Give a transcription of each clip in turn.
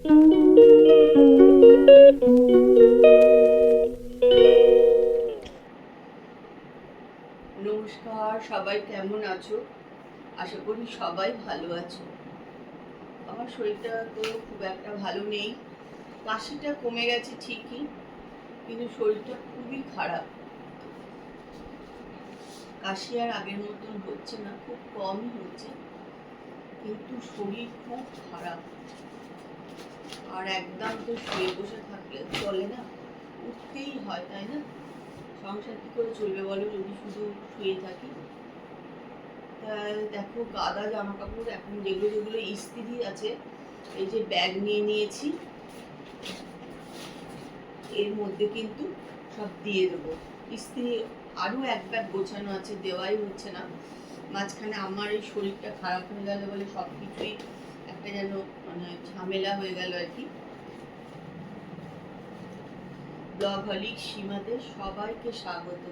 নমস্কার, সবাই কেমন আছো? আশা করি সবাই ভালো আছো। আমার শরীরটা তো খুব একটা ভালো নেই। কাশিটা কমে গেছে ঠিকই, কিন্তু শরীরটা খুবই খারাপ। কাশি আর আগের মতন হচ্ছে না, খুব কমই হচ্ছে, কিন্তু শরীর খুব খারাপ। আর একদম তো শুয়ে বসে থাকলে চলে না, উঠতেই হয়, তাই না? সংসার কি করে চলবে বলো যদি শুধু শুয়ে থাকি? দেখো, গাদা জামা কাপড় এখন যেগুলো যেগুলো ইস্ত্রি আছে, এই যে ব্যাগ নিয়ে নিয়েছি, এর মধ্যে কিন্তু সব দিয়ে দেবো। ইস্ত্রি আরও এক ব্যাগ গোছানো আছে, দেওয়াই হচ্ছে না। মাঝখানে আমার এই শরীরটা খারাপ হয়ে গেল বলে সব কিছুই একটা যেন মানে ঝামেলা হয়ে গেল আর কি। ব্লগ হলিক সীমাতে সবাইকে স্বাগত।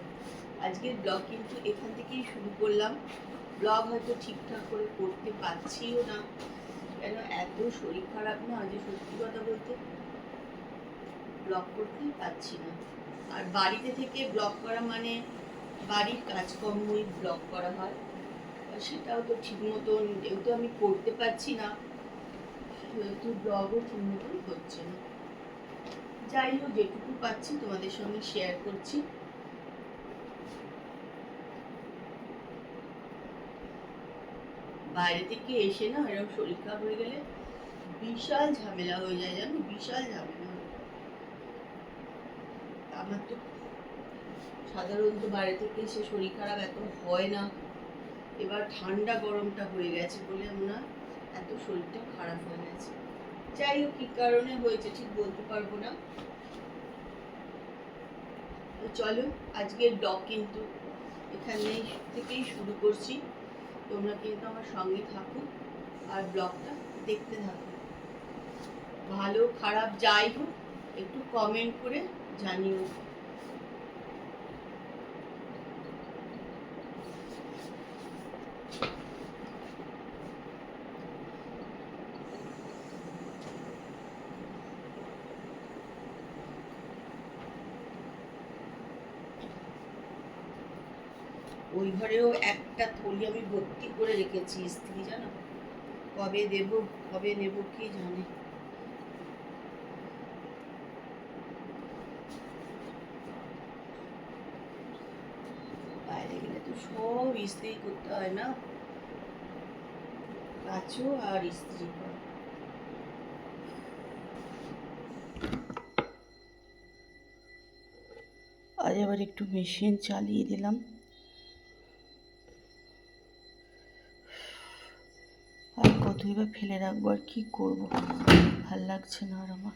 আজকের ব্লগ কিন্তু এখান থেকেই শুরু করলাম। ব্লগ হয়তো ঠিকঠাক করে করতে পারছিও না, কেন এত শরীর খারাপ না যে সত্যি কথা বলতে ব্লগ করতেই পারছি না। আর বাড়িতে থেকে ব্লগ করা মানে বাড়ির কাজকর্মই ব্লগ করা হয়, সেটাও তো ঠিক মতন যেহেতু আমি করতে পারছি না, সেহেতু ব্লগও ঠিক মতন হচ্ছে না। যাই হোক, যেটুকু পাচ্ছি তোমাদের সঙ্গে শেয়ার করছি। বাইরে থেকে এসে না এরকম শরীর খারাপ হয়ে গেলে বিশাল ঝামেলা হয়ে যায়, জানো, বিশাল ঝামেলা। আমার তো সাধারণত বাইরে থেকে এসে শরীর খারাপ এত হয় না, এবার ঠান্ডা গরমটা হয়ে গেছে বলে আমরা এত শরীরটা খারাপ হয়ে গেছে। যাই হোক, কি কারণে হয়েছে ঠিক বলতে পারবো না। তো চলো, আজকের ব্লগ কিন্তু এখানে থেকেই শুরু করছি। তোমরা কিন্তু আমার সঙ্গে থাকো আর ব্লগটা দেখতে থাকো। ভালো খারাপ যাই হোক একটু কমেন্ট করে জানিও। ওই ঘরেও একটা থলি আমি ভর্তি করে রেখেছি ইস্ত্রি, জানো, কবে দেব কবে নেব কি জানে। বাইরে গেলে তো সব ইস্ত্রি করতে হয় না, কাচো আর ইস্ত্রি করো। আজ আবার একটু মেশিন চালিয়ে দিলাম। আর কতই বা ফেলে রাখবো, আর কি করবো, ভাল লাগছে না আর আমার।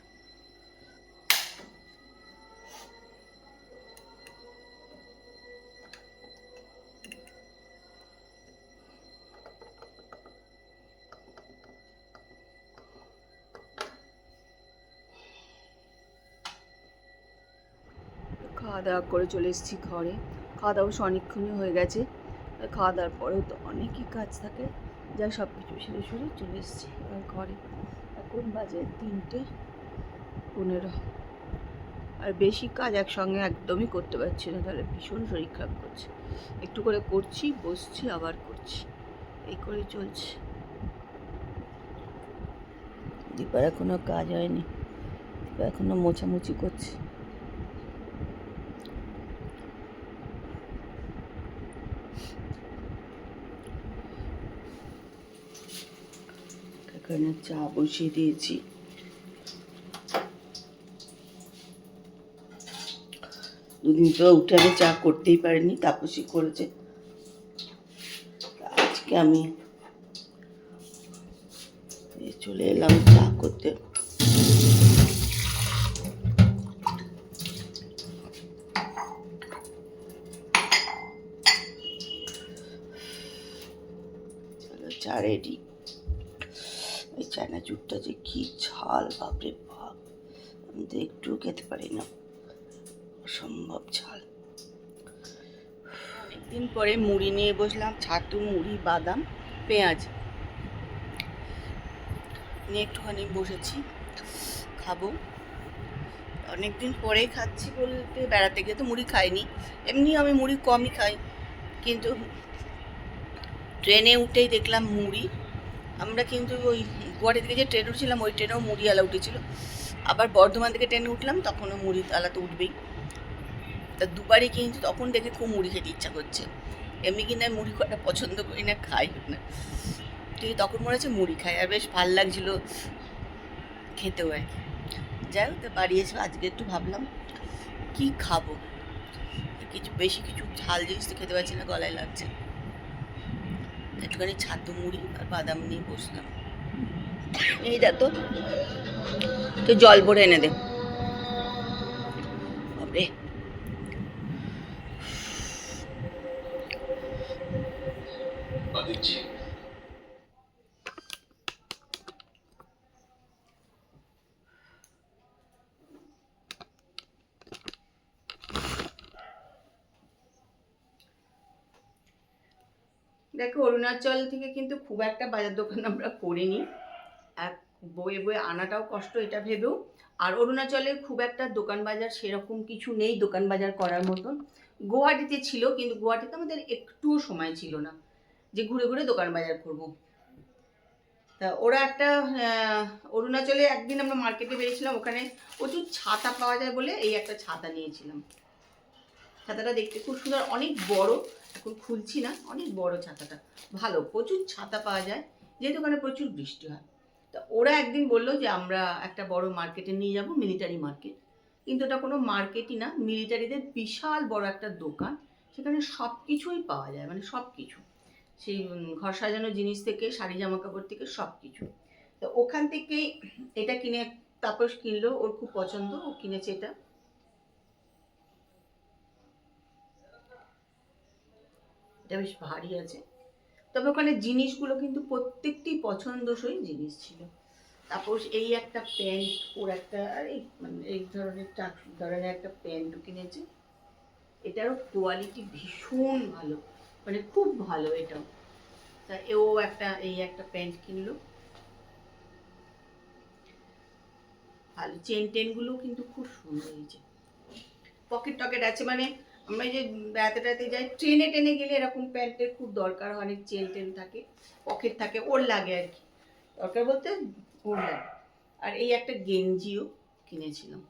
খাওয়া দাওয়া করে চলে এসেছি ঘরে। খাওয়া দাওয়া অনেকক্ষণই হয়ে গেছে, খাওয়া দাওয়ার পরেও তো অনেকই কাজ থাকে, যা সব কিছু সেরে সরে চলে এসেছি এবার ঘরে। এখন বাজে 3:15। আর বেশি কাজ একসঙ্গে একদমই করতে পারছি না, তাহলে ভীষণ শরীর খারাপ করছে। একটু করে করছি, বসছি, আবার করছি, এই করে চলছে। দীপার এখনো কাজ হয়নি, এখনো মোছামুছি করছে। এখানে চা বসিয়ে দিয়েছি। দুদিন তো উঠে আমি চা করতেই পারিনি, তাপসই করেছে। আজকে আমি চলে এলাম চা করতে। চলো, চা রেডি। এই চানাচুরটা যে কি ঝাল, বাপরে বাপ, আমি তো একটু খেতে পারি না, অসম্ভব ঝাল। একদিন পরে মুড়ি নিয়ে বসলাম, ছাতু, মুড়ি, বাদাম, পেঁয়াজ নিয়ে একটুখানি বসেছি। খাবো। অনেকদিন পরে খাচ্ছি বলতে, বেড়াতে গিয়ে তো মুড়ি খাইনি, এমনি আমি মুড়ি কমই খাই, কিন্তু ট্রেনে উঠেই দেখলাম মুড়ি। আমরা কিন্তু ওই গুয়াহাটি থেকে যে ট্রেন উঠছিলাম ওই ট্রেনেও মুড়িওয়ালা উঠেছিল, আবার বর্ধমান থেকে ট্রেনে উঠলাম তখনও মুড়িওয়ালা তো উঠবেই। তা দুবারই কিন্তু তখন দেখে খুব মুড়ি খেতে ইচ্ছা করছে। এমনি কিন্তু আমি মুড়ি কটা পছন্দ করি না, খাই না, কিন্তু তখন মনে হচ্ছে মুড়ি খাই, আর বেশ ভাল লাগছিলো খেতেও আর কি। যাই হোক, তো বাড়ি এসে আজকে একটু ভাবলাম কি খাবো, কিছু বেশি কিছু ঝাল জিনিস তো খেতে পারছি না, গলায় লাগছে। একটুখানি ছাতু মুড়ি আর বাদাম নিয়ে বসলাম। এই দেখো, তো জল ভরে এনে দে। বাবরে, দেখো অরুণাচল থেকে কিন্তু খুব একটা বাজার দোকান আমরা করিনি, এক বয়ে বয়ে আনাটাও কষ্ট এটা ভেবেও। আর অরুণাচলে খুব একটা দোকান বাজার সেরকম কিছু নেই দোকান বাজার করার মতন। গুয়াহাটিতে ছিল, কিন্তু গুয়াহাটিতে আমাদের একটুও সময় ছিল না যে ঘুরে ঘুরে দোকান বাজার করব। তা ওরা একটা অরুণাচলে একদিন আমরা মার্কেটে বেরিয়েছিলাম, ওখানে প্রচুর ছাতা পাওয়া যায় বলে এই একটা ছাতা নিয়েছিলাম। ছাতাটা দেখতে খুব সুন্দর, অনেক বড়, এখন খুলছি না, অনেক বড় ছাতাটা, ভালো, প্রচুর ছাতা পাওয়া যায় যেহেতু ওখানে প্রচুর বৃষ্টি হয়। তা ওরা একদিন বললো যে আমরা একটা বড় মার্কেটে নিয়ে যাব, মিলিটারি মার্কেট, কিন্তু ওটা কোনো মার্কেটই না, মিলিটারিদের বিশাল বড় একটা দোকান, সেখানে সব কিছুই পাওয়া যায়, মানে সব কিছু, সেই ঘর সাজানোর জিনিস থেকে শাড়ি জামা কাপড় থেকে সব কিছু। তো ওখান থেকেই এটা কিনে, তাপস কিনলো, ওর খুব পছন্দ, ও কিনেছে এটা। এটা বেশ ভারী আছে, তবে ওখানে জিনিসগুলো কিন্তু প্রত্যেকটি পছন্দসই জিনিস ছিল। তারপর এই একটা প্যান্ট, ওর একটা মানে এই ধরনের একটা প্যান্টও কিনেছে, এটারও কোয়ালিটি ভীষণ ভালো, মানে খুব ভালো এটাও। তা ও এই একটা প্যান্ট কিনলো, ভালো, চেন টেনগুলো কিন্তু খুব সুন্দর হয়েছে, পকেট টকেট আছে, মানে আমরা যে বেড়াতে টেড়াতে যাই ট্রেনে টেনে গেলে এরকম প্যান্টের খুব দরকার হয়, অনেক চেন টেন থাকে, পকেট থাকে, ওর লাগে আর কি, দরকার বলতে ওর লাগে। আর এই একটা গেঞ্জিও কিনেছিলাম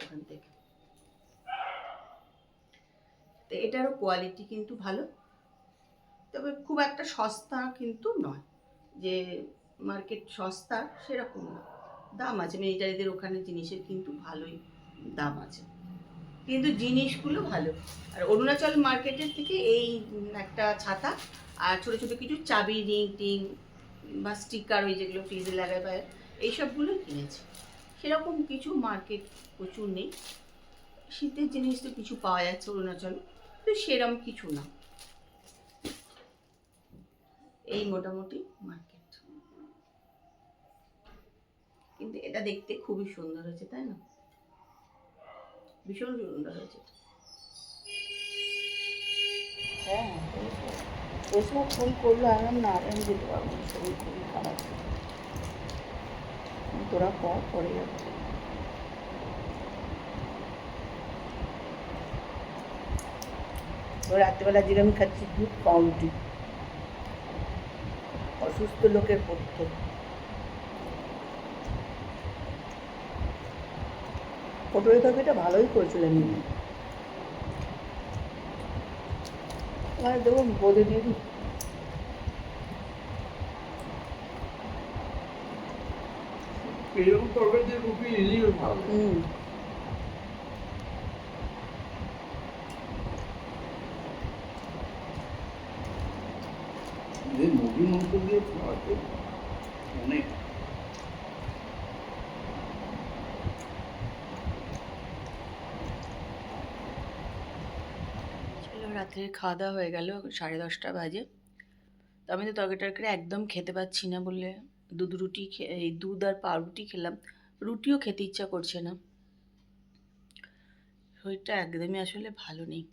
ওখান থেকে, তো এটারও কোয়ালিটি কিন্তু ভালো, তবে খুব একটা সস্তা কিন্তু নয়, যে মার্কেট সস্তা সেরকম না, দাম আছে, মিলিটারিদের ওখানে জিনিসের কিন্তু ভালোই দাম আছে, কিন্তু জিনিসগুলো ভালো। আর অরুণাচল মার্কেটের থেকে এই একটা ছাতা আর ছোটো ছোটো কিছু চাবি, রিং টিং বা স্টিকার, ওই যেগুলো ফ্রিজে লাগায় পায়, এইসবগুলো কিনেছি। সেরকম কিছু মার্কেট প্রচুর নেই, শীতের জিনিস তো কিছু পাওয়া যাচ্ছে অরুণাচলে, তো সেরকম কিছু না, এই মোটামুটি মার্কেট। কিন্তু এটা দেখতে খুবই সুন্দর হয়েছে, তাই না? ভীষণ সুন্দর হয়েছে। হ্যাঁ, এসব ফোন করলো, আরাম না, আরাম যেতে পারবো না, শরীর খুবই খারাপ, তোরা পরে যাচ্ছে। রাত্রেবেলা যেরকম খাচ্ছি দুধ পাউরুটি, অসুস্থ লোকের পক্ষে। পটলের তরকারিটা ভালোই করেছিল এমনি, আর দেবো বোঁদে দিয়ে দিই। এরকম তরকারি দিয়ে রুটি নিলেই ভালো। মুড়ি মাংস দিয়ে খাওয়াতে অনেক। চলো, রাত্রে খাওয়া দাওয়া হয়ে গেল, 10:30 বাজে। তো আমি তো তরকারি টরকারি একদম খেতে পাচ্ছি না বলে এই দুধ আর পাউরুটি খেলাম, রুটিও খেতে ইচ্ছা করছে না, শরীরটা একদমই আসলে ভালো নেই,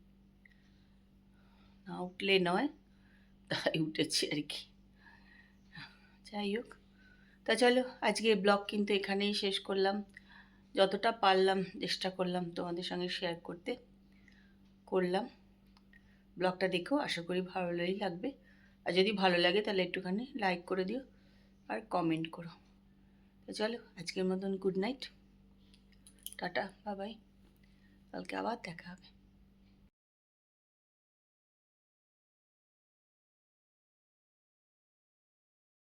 না উঠলে নয়, তাই উঠেছি আর কি। যাই হোক, তা চলো আজকে ব্লগ কিন্তু এখানেই শেষ করলাম। যতটা পারলাম চেষ্টা করলাম তোমাদের সঙ্গে শেয়ার করলাম। ব্লগটা দেখো, আশা করি ভালোই লাগবে। আর যদি ভালো লাগে তাহলে একটুখানি লাইক করে দিও আর কমেন্ট করো। তো চলো আজকের মতন good night, tata, bye bye, কালকে আবার দেখা হবে।